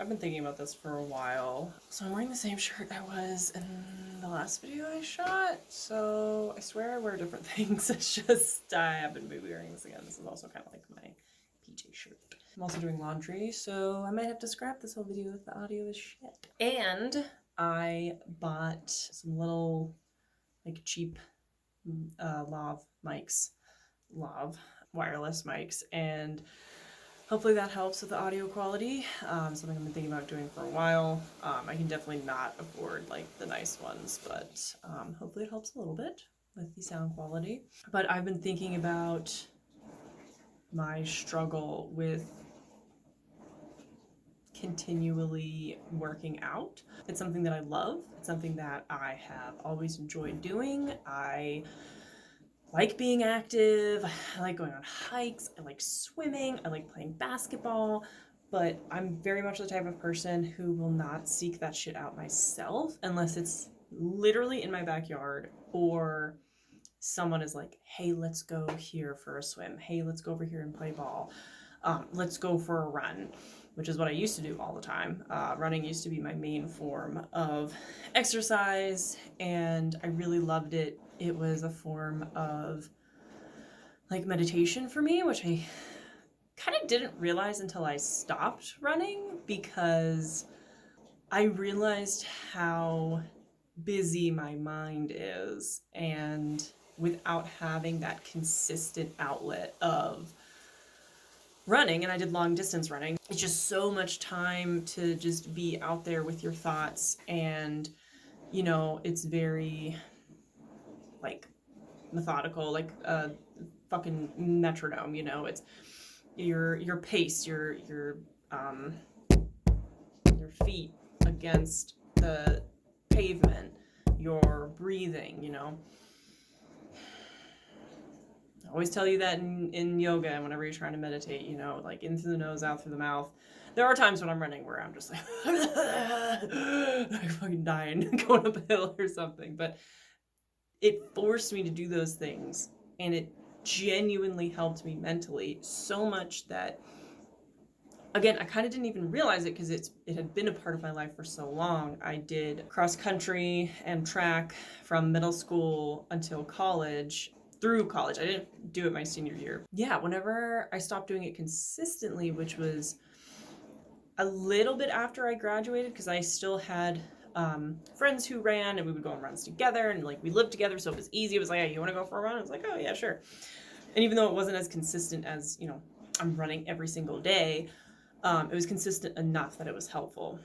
I've been thinking about this for a while. So I'm wearing the same shirt I was in the last video I shot. So I swear I wear different things. It's just I haven't been wearing this again. This is also kind of like my PJ shirt. I'm also doing laundry, so I might have to scrap this whole video if the audio is shit. And I bought some little like cheap lav mics, lav wireless mics, and hopefully that helps with the audio quality. Something I've been thinking about doing for a while. I can definitely not afford like the nice ones, but hopefully it helps a little bit with the sound quality. But I've been thinking about my struggle with continually working out. It's something that I love. It's something that I have always enjoyed doing. I like being active. I like going on hikes. I like swimming. I like playing basketball. But I'm very much the type of person who will not seek that shit out myself unless it's literally in my backyard or someone is like, hey, let's go here for a swim. Hey, let's go over here and play ball. Let's go for a run, which is what I used to do all the time. Running used to be my main form of exercise, and I really loved it. It was a form of like meditation for me, which I kind of didn't realize until I stopped running, because I realized how busy my mind is, and without having that consistent outlet of running, and I did long distance running, it's just so much time to just be out there with your thoughts, and you know, it's very like methodical, like a fucking metronome, you know. It's your pace, your feet against the pavement, your breathing, you know. I always tell you that in yoga and whenever you're trying to meditate, you know, like in through the nose, out through the mouth. There are times when I'm running where I'm just like, like fucking dying, going up a hill or something. But it forced me to do those things, and it genuinely helped me mentally so much that, again, I kind of didn't even realize it because it had been a part of my life for so long. I did cross country and track from middle school until college. Through college, I didn't do it my senior year. Yeah, whenever I stopped doing it consistently, which was a little bit after I graduated, because I still had friends who ran, and we would go on runs together, and like we lived together, so it was easy. It was like, hey, you want to go for a run? I was like, oh yeah, sure. And even though it wasn't as consistent as, you know, I'm running every single day, it was consistent enough that it was helpful.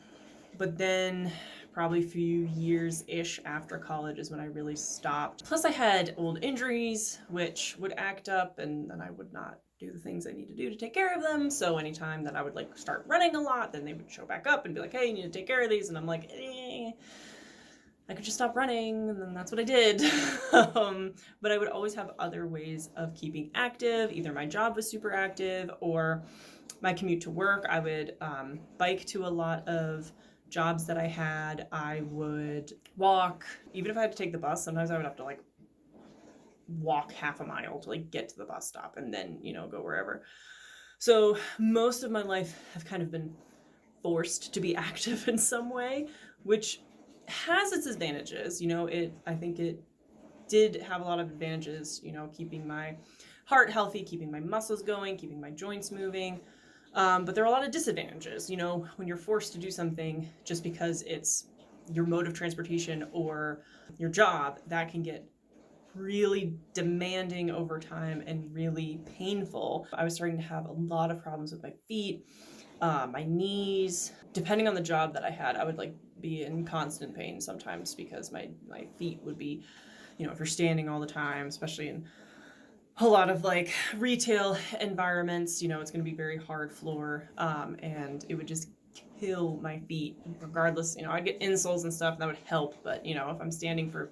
But then probably a few years-ish after college is when I really stopped. Plus I had old injuries, which would act up, and then I would not do the things I need to do to take care of them. So anytime that I would like start running a lot, then they would show back up and be like, hey, you need to take care of these. And I'm like, I could just stop running, and then that's what I did. But I would always have other ways of keeping active. Either my job was super active, or my commute to work. I would bike to a lot of jobs that I had. I would walk. Even if I had to take the bus, sometimes I would have to like walk half a mile to like get to the bus stop and then, you know, go wherever. So most of my life have kind of been forced to be active in some way, which has its advantages. You know, I think it did have a lot of advantages, you know, keeping my heart healthy, keeping my muscles going, keeping my joints moving. But there are a lot of disadvantages, you know, when you're forced to do something just because it's your mode of transportation or your job, that can get really demanding over time and really painful. I was starting to have a lot of problems with my feet, my knees. Depending on the job that I had, I would like be in constant pain sometimes because my feet would be, you know, if you're standing all the time, especially in a lot of like retail environments, you know, it's going to be very hard floor, and it would just kill my feet regardless. You know, I'd get insoles and stuff, and that would help, but you know, if I'm standing for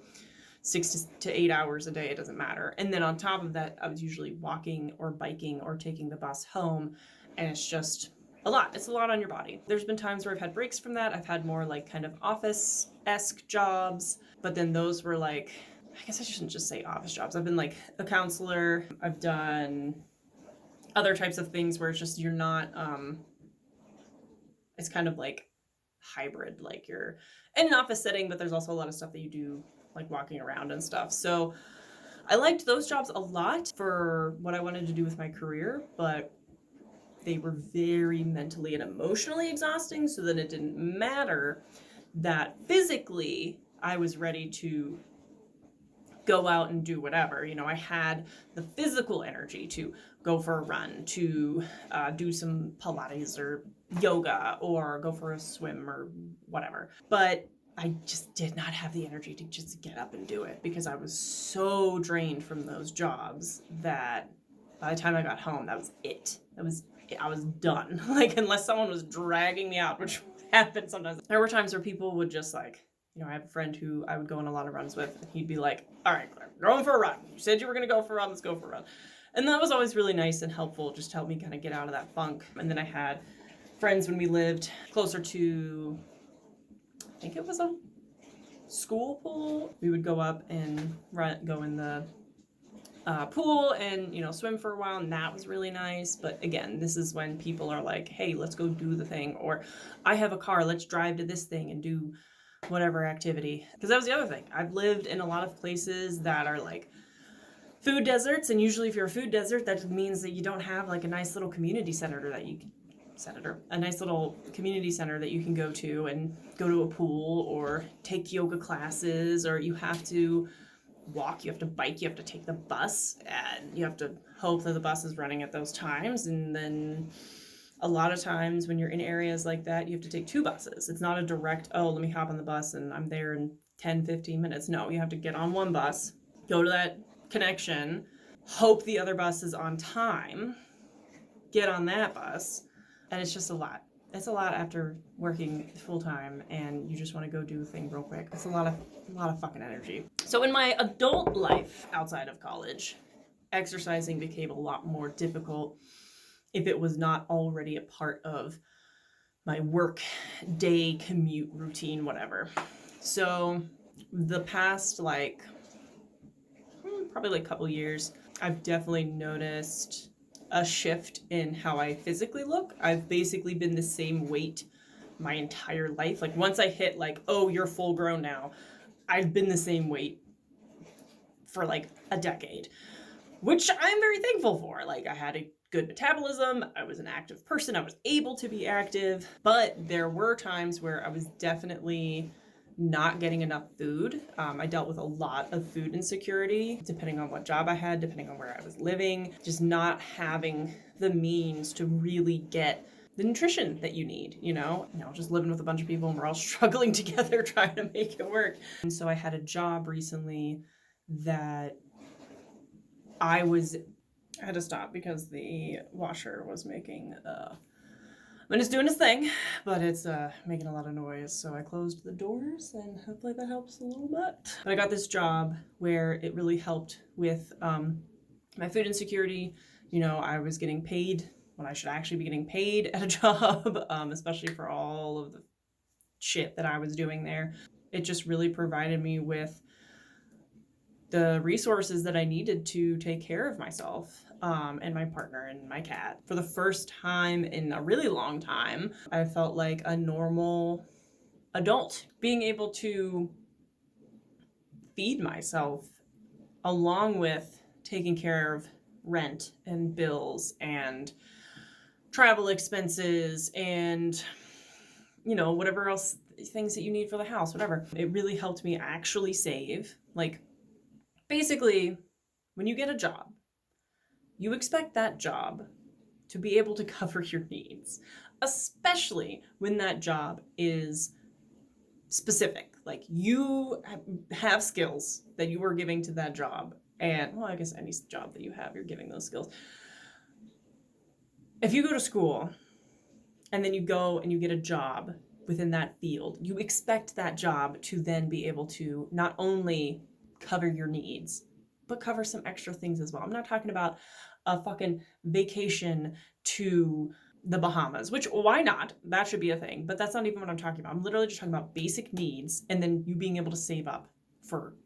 6 to 8 hours a day, it doesn't matter. And then on top of that, I was usually walking or biking or taking the bus home, and it's just a lot. It's a lot on your body. There's been times where I've had breaks from that. I've had more like kind of office-esque jobs, but then those were like, I guess I shouldn't just say office jobs. I've been like a counselor. I've done other types of things where it's just you're not It's kind of like hybrid, like you're in an office setting, but there's also a lot of stuff that you do like walking around and stuff. So I liked those jobs a lot for what I wanted to do with my career, but they were very mentally and emotionally exhausting, so that it didn't matter that physically I was ready to go out and do whatever. You know, I had the physical energy to go for a run, to do some Pilates or yoga, or go for a swim or whatever. But I just did not have the energy to just get up and do it, because I was so drained from those jobs that by the time I got home, that was it. I was done. Like, unless someone was dragging me out, which happened sometimes. There were times where people would just like, you know, I have a friend who I would go on a lot of runs with, and he'd be like, all right, Claire, we're going for a run. You said you were going to go for a run, let's go for a run. And that was always really nice and helpful, just to help me kind of get out of that funk. And then I had friends when we lived closer to, I think it was a school pool. We would go up and go in the pool and, you know, swim for a while, and that was really nice. But again, this is when people are like, hey, let's go do the thing, or I have a car, let's drive to this thing and do whatever activity. Because that was the other thing. I've lived in a lot of places that are like food deserts, and usually if you're a food desert, that means that you don't have like a nice little community center that you can a nice little community center that you can go to and go to a pool or take yoga classes, or you have to walk, you have to bike, you have to take the bus, and you have to hope that the bus is running at those times. And then a lot of times when you're in areas like that, you have to take two buses. It's not a direct, oh, let me hop on the bus and I'm there in 10, 15 minutes. No, you have to get on one bus, go to that connection, hope the other bus is on time, get on that bus, and it's just a lot. It's a lot after working full time and you just want to go do a thing real quick. It's a lot of fucking energy. So in my adult life outside of college, exercising became a lot more difficult if it was not already a part of my work day commute routine, whatever. So the past probably like couple years, I've definitely noticed a shift in how I physically look. I've basically been the same weight my entire life. Like once I hit like, oh, you're full grown now, I've been the same weight for like a decade, which I'm very thankful for. Like I had a good metabolism, I was an active person, I was able to be active, but there were times where I was definitely not getting enough food. I dealt with a lot of food insecurity, depending on what job I had, depending on where I was living, just not having the means to really get the nutrition that you need, just living with a bunch of people and we're all struggling together trying to make it work. And so I had a job recently that I had to stop because the washer was making and it's doing its thing, but it's making a lot of noise. So I closed the doors and hopefully that helps a little bit. But I got this job where it really helped with my food insecurity. I was getting paid when I should actually be getting paid at a job, especially for all of the shit that I was doing there. It just really provided me with the resources that I needed to take care of myself and my partner and my cat. For the first time in a really long time, I felt like a normal adult. Being able to feed myself along with taking care of rent and bills and travel expenses and, whatever else, things that you need for the house, whatever. It really helped me actually save. Like, basically, when you get a job, you expect that job to be able to cover your needs, especially when that job is specific. Like you have skills that you are giving to that job. And, well, I guess any job that you have, you're giving those skills. If you go to school and then you go and you get a job within that field, you expect that job to then be able to not only cover your needs, but cover some extra things as well. I'm not talking about a fucking vacation to the Bahamas, which, why not? That should be a thing, but that's not even what I'm talking about. I'm literally just talking about basic needs and then you being able to save up for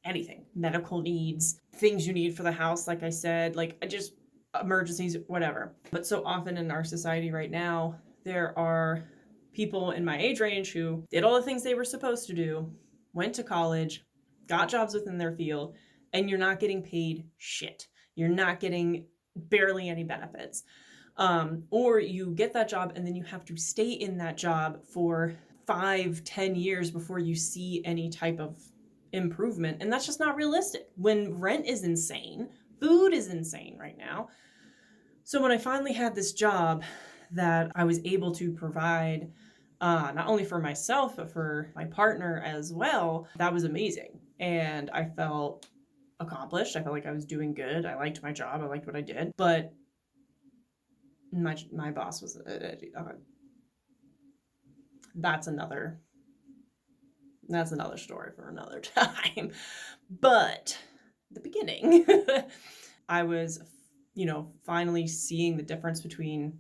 anything, medical needs, things you need for the house, like I said, like just emergencies, whatever. But so often in our society right now, there are people in my age range who did all the things they were supposed to do, went to college, got jobs within their field, and you're not getting paid shit. You're not getting barely any benefits. Or you get that job and then you have to stay in that job for 5-10 years before you see any type of improvement. And that's just not realistic. When rent is insane, food is insane right now. So when I finally had this job that I was able to provide not only for myself, but for my partner as well, that was amazing. And I felt accomplished. I felt like I was doing good. I liked my job. I liked what I did. But my boss was that's another story for another time. But the beginning, I was, finally seeing the difference between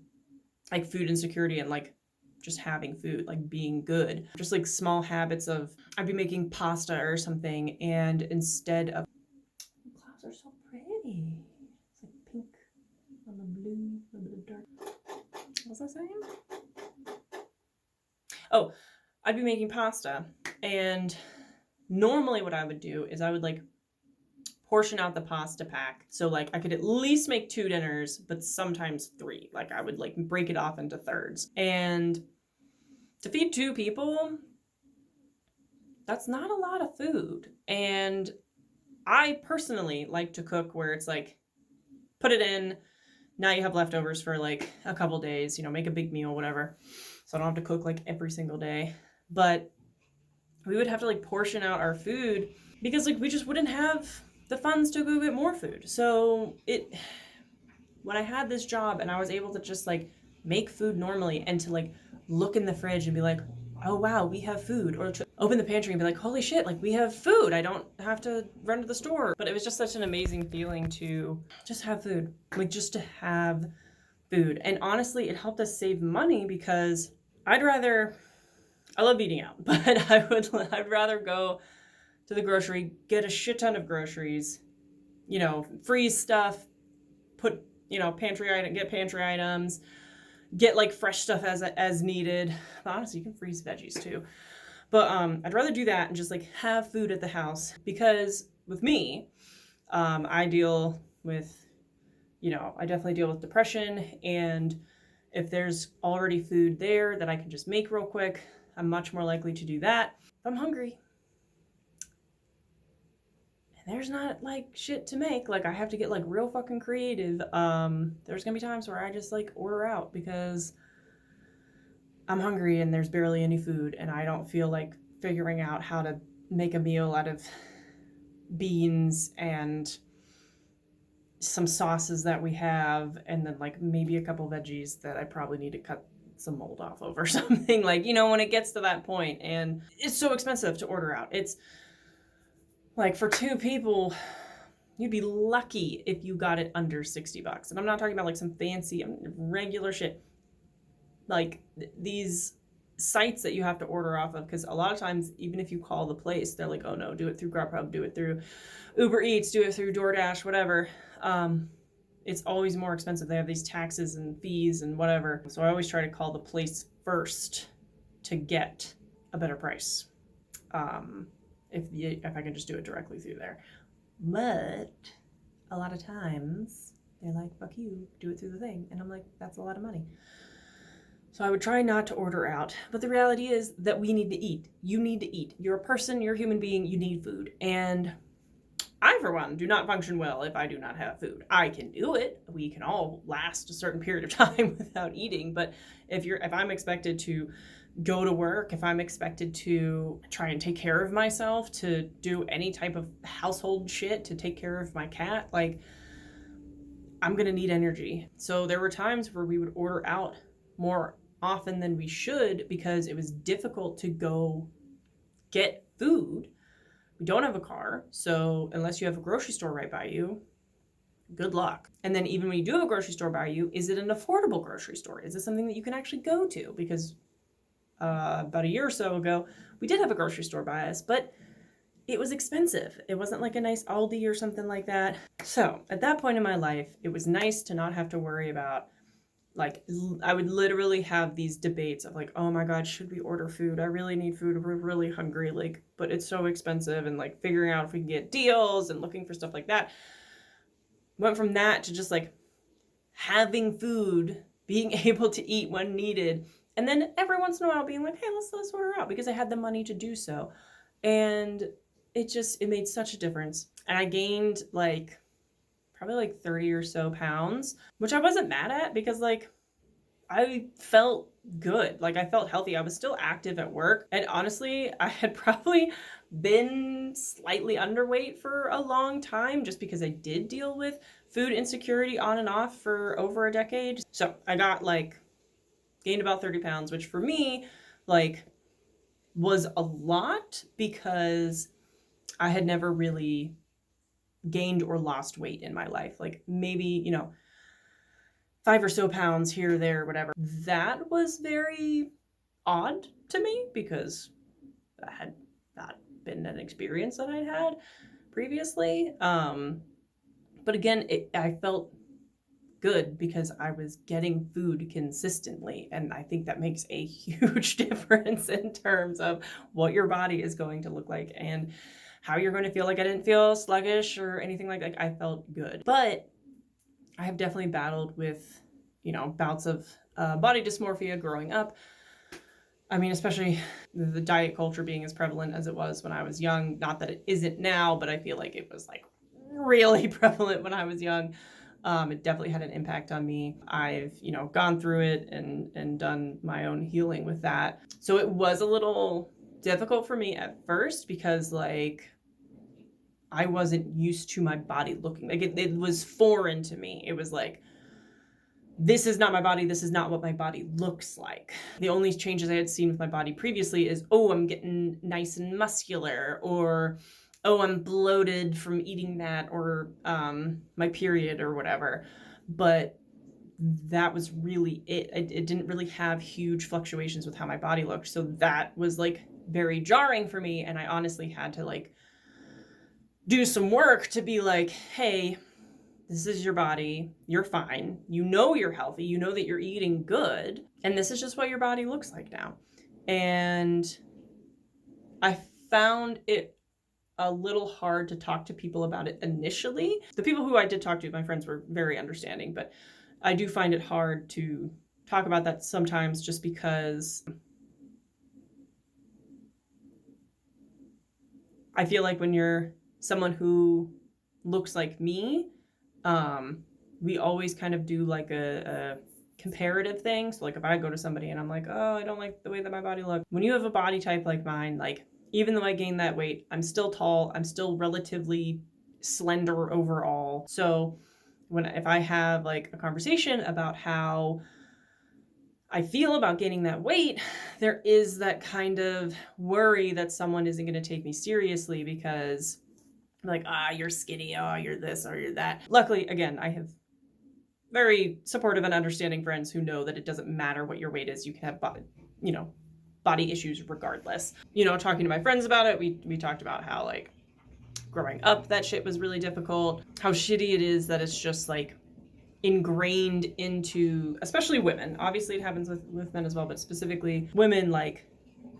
like food insecurity and like just having food, like being good. Just like small habits of, I'd be making pasta or something, and instead of, clouds are so pretty. It's like pink on the blue, a little bit dark. What was I saying? Oh, I'd be making pasta, and normally what I would do is I would like portion out the pasta pack. So like I could at least make 2 dinners, but sometimes 3. Like I would like break it off into thirds. And to feed 2 people, that's not a lot of food. And I personally like to cook where it's like, put it in, now you have leftovers for like a couple days, make a big meal, whatever. So I don't have to cook like every single day. But we would have to like portion out our food because like we just wouldn't have the funds to go get more food. So when I had this job and I was able to just like make food normally and to like look in the fridge and be like, oh wow, we have food, or to open the pantry and be like, holy shit, like we have food. I don't have to run to the store. But it was just such an amazing feeling to just have food, like just to have food. And honestly, it helped us save money because I love eating out, but I'd rather go to the grocery, get a shit ton of groceries, freeze stuff, put, get pantry items, get like fresh stuff as needed. But honestly, you can freeze veggies too. But I'd rather do that and just like have food at the house, because with me, I deal with, I definitely deal with depression, and if there's already food there that I can just make real quick, I'm much more likely to do that. If I'm hungry and there's not like shit to make, like I have to get like real fucking creative. There's gonna be times where I just like order out because I'm hungry and there's barely any food and I don't feel like figuring out how to make a meal out of beans and some sauces that we have, and then like maybe a couple veggies that I probably need to cut some mold off of or something. Like, when it gets to that point, and it's so expensive to order out. It's like for 2 people, you'd be lucky if you got it under $60. And I'm not talking about like some fancy regular shit. Like these sites that you have to order off of, because a lot of times, even if you call the place, they're like, oh no, do it through Grubhub, do it through Uber Eats, do it through DoorDash, whatever. It's always more expensive. They have these taxes and fees and whatever. So I always try to call the place first to get a better price. If I can just do it directly through there. But a lot of times they're like, fuck you, do it through the thing. And I'm like, that's a lot of money. So I would try not to order out. But the reality is that we need to eat. You need to eat. You're a person, you're a human being, you need food. And I, for one, do not function well if I do not have food. I can do it. We can all last a certain period of time without eating. But if I'm expected to go to work, if I'm expected to try and take care of myself, to do any type of household shit, to take care of my cat, like, I'm gonna need energy. So there were times where we would order out more often than we should because it was difficult to go get food. We don't have a car, so unless you have a grocery store right by you, good luck. And then even when you do have a grocery store by you, is it an affordable grocery store? Is it something that you can actually go to? Because about a year or so ago, we did have a grocery store by us, but it was expensive. It wasn't like a nice Aldi or something like that. So at that point in my life, it was nice to not have to worry about Like, I would literally have these debates of like, oh my God, should we order food? I really need food. We're really hungry. Like, but it's so expensive, and like figuring out if we can get deals and looking for stuff like that. Went from that to just like having food, being able to eat when needed. And then every once in a while being like, hey, let's order out, because I had the money to do so. And it made such a difference. And I gained like probably like 30 or so pounds, which I wasn't mad at, because like I felt good. Like, I felt healthy. I was still active at work. And honestly, I had probably been slightly underweight for a long time, just because I did deal with food insecurity on and off for over a decade. So I got like gained about 30 pounds, which for me, like, was a lot, because I had never really gained or lost weight in my life. Like, maybe, 5 or so pounds here or there, whatever. That was very odd to me, because that had not been an experience that I'd had previously. But again, I felt good because I was getting food consistently. And I think that makes a huge difference in terms of what your body is going to look like and how you're going to feel. Like, I didn't feel sluggish or anything like that. I felt good. But I have definitely battled with, bouts of body dysmorphia growing up. I mean, especially the diet culture being as prevalent as it was when I was young. Not that it isn't now, but I feel like it was like really prevalent when I was young. It definitely had an impact on me. I've, gone through it and done my own healing with that. So it was a little difficult for me at first, because like, I wasn't used to my body looking like it was foreign to me. It was like, this is not my body. This is not what my body looks like. The only changes I had seen with my body previously is, oh, I'm getting nice and muscular, or, oh, I'm bloated from eating that, or my period or whatever. But that was really it. It didn't really have huge fluctuations with how my body looked. So that was like very jarring for me. And I honestly had to like do some work to be like, hey, this is your body. You're fine. You're healthy. You know that you're eating good. And this is just what your body looks like now. And I found it a little hard to talk to people about it initially. The people who I did talk to, my friends, were very understanding, but I do find it hard to talk about that sometimes, just because I feel like when you're someone who looks like me, we always kind of do like a comparative thing. So like, if I go to somebody and I'm like, oh, I don't like the way that my body looks. When you have a body type like mine, like, even though I gained that weight, I'm still tall. I'm still relatively slender overall. So if I have like a conversation about how I feel about gaining that weight, there is that kind of worry that someone isn't going to take me seriously, because like, you're skinny, you're this or you're that. Luckily, again, I have very supportive and understanding friends who know that it doesn't matter what your weight is. You can have body issues regardless. Talking to my friends about it, we talked about how like growing up, that shit was really difficult. How shitty it is that it's just like ingrained into, especially women. Obviously it happens with men as well, but specifically women, like,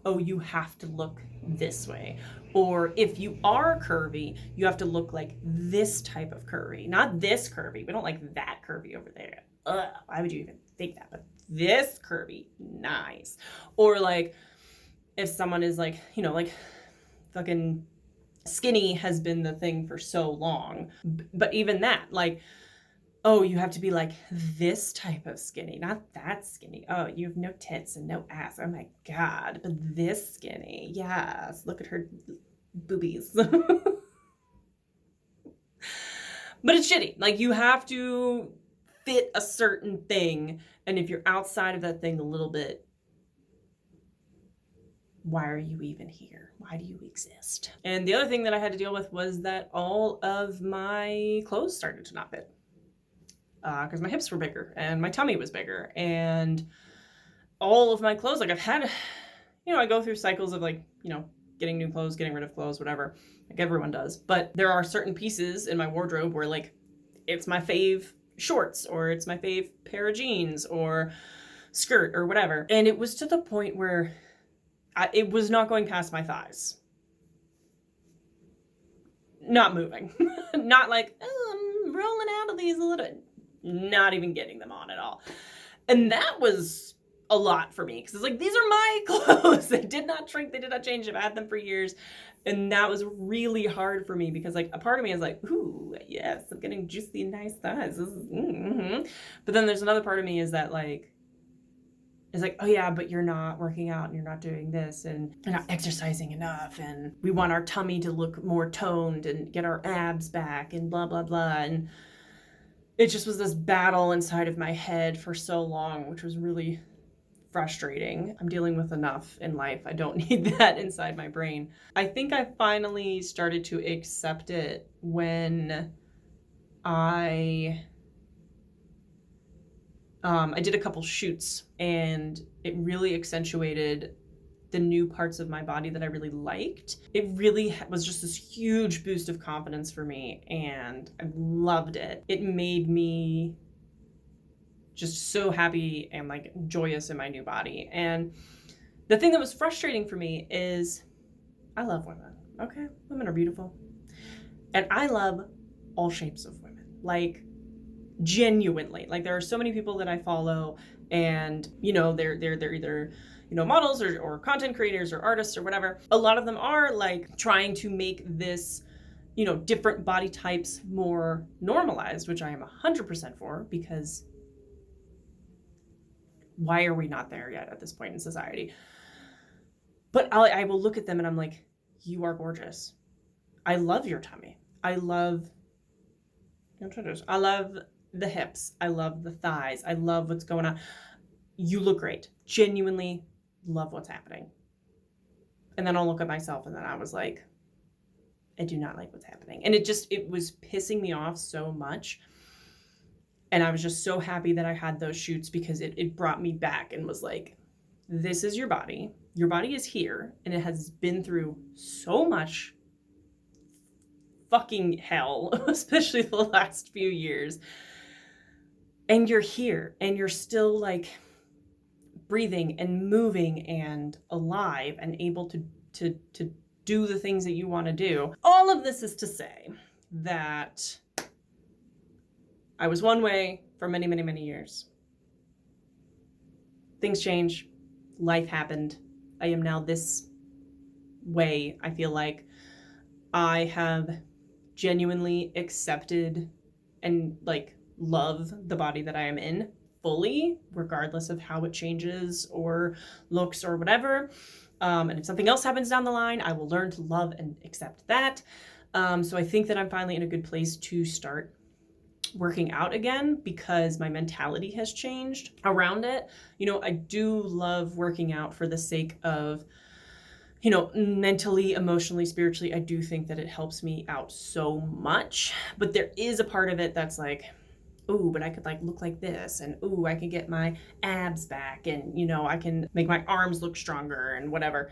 oh, you have to look this way. Or if you are curvy, you have to look like this type of curvy, not this curvy. We don't like that curvy over there. Ugh, why would you even think that? But this curvy, nice. Or like, if someone is like, like fucking skinny has been the thing for so long. But even that, like, oh, you have to be like this type of skinny, not that skinny. Oh, you have no tits and no ass. Oh my God, but this skinny. Yes, look at her boobies. But it's shitty. Like, you have to fit a certain thing. And if you're outside of that thing a little bit, why are you even here? Why do you exist? And the other thing that I had to deal with was that all of my clothes started to not fit. Because my hips were bigger and my tummy was bigger, and all of my clothes, like, I've had, I go through cycles of like, getting new clothes, getting rid of clothes, whatever, like everyone does. But there are certain pieces in my wardrobe where like, it's my fave shorts, or it's my fave pair of jeans or skirt or whatever. And it was to the point where it was not going past my thighs. Not moving. Not like, oh, I'm rolling out of these a little bit. Not even getting them on at all. And that was a lot for me, because it's like, these are my clothes. They did not shrink. They did not change. I've had them for years. And that was really hard for me, because like a part of me is like, ooh, yes, I'm getting juicy, nice thighs. Mm-hmm. But then there's another part of me is that like, it's like, oh yeah, but you're not working out and you're not doing this and you're not exercising enough, and we want our tummy to look more toned and get our abs back and blah, blah, blah. And it just was this battle inside of my head for so long, which was really frustrating. I'm dealing with enough in life. I don't need that inside my brain. I think I finally started to accept it when I did a couple shoots, and it really accentuated the new parts of my body that I really liked. It really was just this huge boost of confidence for me, and I loved it. It made me just so happy and like joyous in my new body. And the thing that was frustrating for me is I love women. Okay, women are beautiful. And I love all shapes of women. Like, genuinely. Like, there are so many people that I follow, and you know, they're either, you know, models or content creators or artists or whatever. A lot of them are like trying to make this, you know, different body types more normalized, which I am 100% for, because why are we not there yet at this point in society? But I will look at them and I'm like, you are gorgeous. I love your tummy. I love the hips. I love the thighs. I love what's going on. You look great. Genuinely love what's happening. And then I'll look at myself, and then I was like, I do not like what's happening. And it was pissing me off so much. And I was just so happy that I had those shoots, because it brought me back and was like, this is your body. Your body is here, and it has been through so much fucking hell, especially the last few years. And you're here, and you're still like breathing and moving and alive and able to do the things that you want to do. All of this is to say that I was one way for many, many, many years. Things change. Life happened. I am now this way. I feel like I have genuinely accepted and like love the body that I am in fully, regardless of how it changes or looks or whatever. And if something else happens down the line, I will learn to love and accept that. So I think that I'm finally in a good place to start working out again, because my mentality has changed around it. You know, I do love working out for the sake of, you know, mentally, emotionally, spiritually. I do think that it helps me out so much, but there is a part of it that's like, ooh, but I could like look like this, and ooh, I can get my abs back, and you know, I can make my arms look stronger and whatever.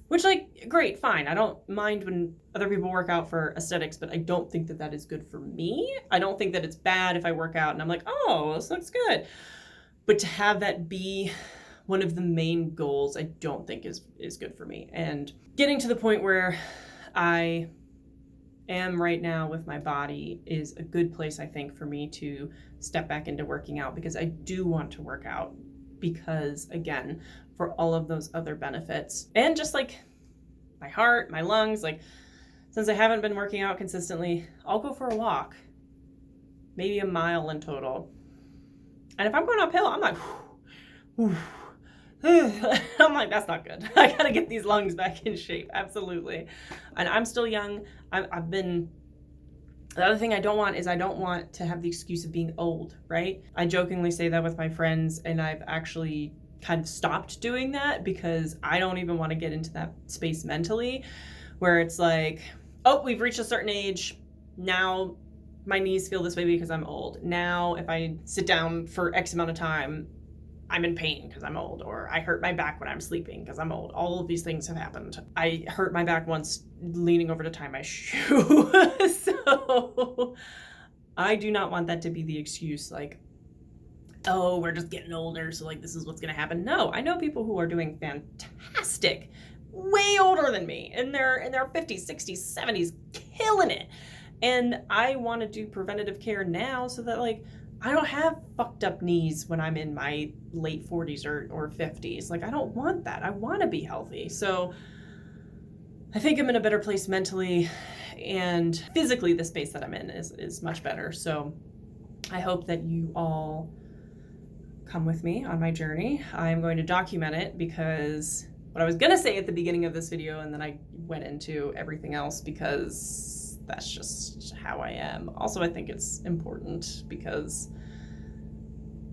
Which, like, great, fine. I don't mind when other people work out for aesthetics, but I don't think that that is good for me. I don't think that it's bad if I work out and I'm like, oh, this looks good. But to have that be one of the main goals, I don't think is good for me. And getting to the point where I am right now with my body is a good place, I think, for me to step back into working out, because I do want to work out, because again, for all of those other benefits, and just like my heart, my lungs, like since I haven't been working out consistently, I'll go for a walk, maybe a mile in total. And if I'm going uphill, I'm like, whew, whew. I'm like, that's not good. I gotta get these lungs back in shape. Absolutely. And I'm still young. The other thing I don't want is I don't want to have the excuse of being old, right? I jokingly say that with my friends, and I've actually kind of stopped doing that, because I don't even want to get into that space mentally where it's like, oh, we've reached a certain age. Now my knees feel this way because I'm old. Now if I sit down for X amount of time, I'm in pain because I'm old, or I hurt my back when I'm sleeping because I'm old. All of these things have happened. I hurt my back once leaning over to tie my shoe. So I do not want that to be the excuse, like, oh, we're just getting older, so like this is what's gonna happen. No, I know people who are doing fantastic, way older than me, in their 50s, 60s, 70s, killing it. And I want to do preventative care now so that like I don't have fucked up knees when I'm in my late 40s or 50s. Like I don't want that. I want to be healthy. So I think I'm in a better place mentally, and physically the space that I'm in is much better. So I hope that you all come with me on my journey. I'm going to document it because what I was going to say at the beginning of this video, and then I went into everything else because that's just how I am. Also, I think it's important because,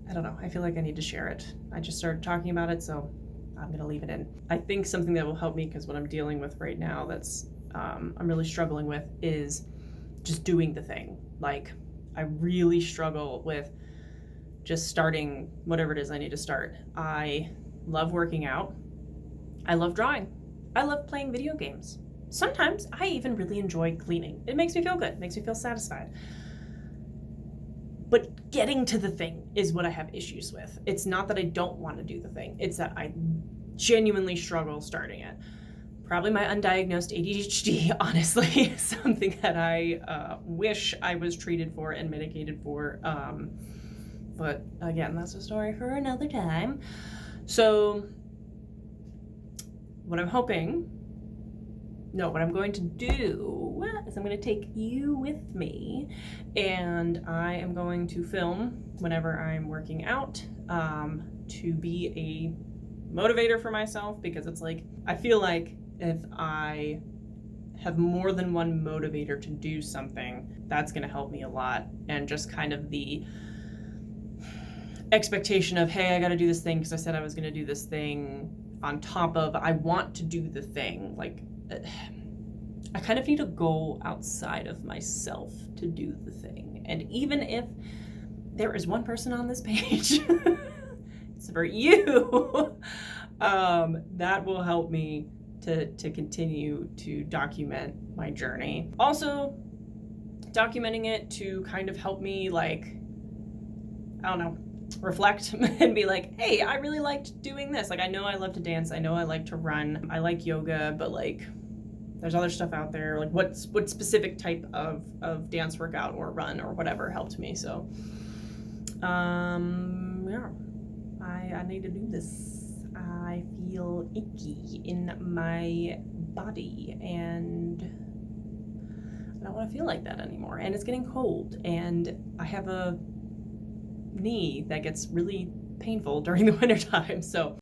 I don't know, I feel like I need to share it. I just started talking about it, so I'm going to leave it in. I think something that will help me, because what I'm dealing with right now that's I'm really struggling with is just doing the thing. Like, I really struggle with just starting whatever it is I need to start. I love working out. I love drawing. I love playing video games. Sometimes I even really enjoy cleaning. It makes me feel good. It makes me feel satisfied. But getting to the thing is what I have issues with. It's not that I don't want to do the thing. It's that I genuinely struggle starting it. Probably my undiagnosed ADHD, honestly, is something that I wish I was treated for and medicated for. But again, that's a story for another time. So what I'm going to do is I'm going to take you with me, and I am going to film whenever I'm working out to be a motivator for myself, because it's like, I feel like if I have more than one motivator to do something, that's going to help me a lot. And just kind of the expectation of, hey, I got to do this thing because I said I was going to do this thing, on top of I want to do the thing. Like, I kind of need to go outside of myself to do the thing. And even if there is one person on this page, it's for you, that will help me to continue to document my journey. Also, documenting it to kind of help me, like, I don't know, reflect and be like, hey, I really liked doing this. Like, I know I love to dance. I know I like to run. I like yoga, but like, there's other stuff out there. Like, what specific type of dance workout or run or whatever helped me. So, yeah, I need to do this. I feel icky in my body, and I don't want to feel like that anymore. And it's getting cold, and I have a knee that gets really painful during the wintertime. So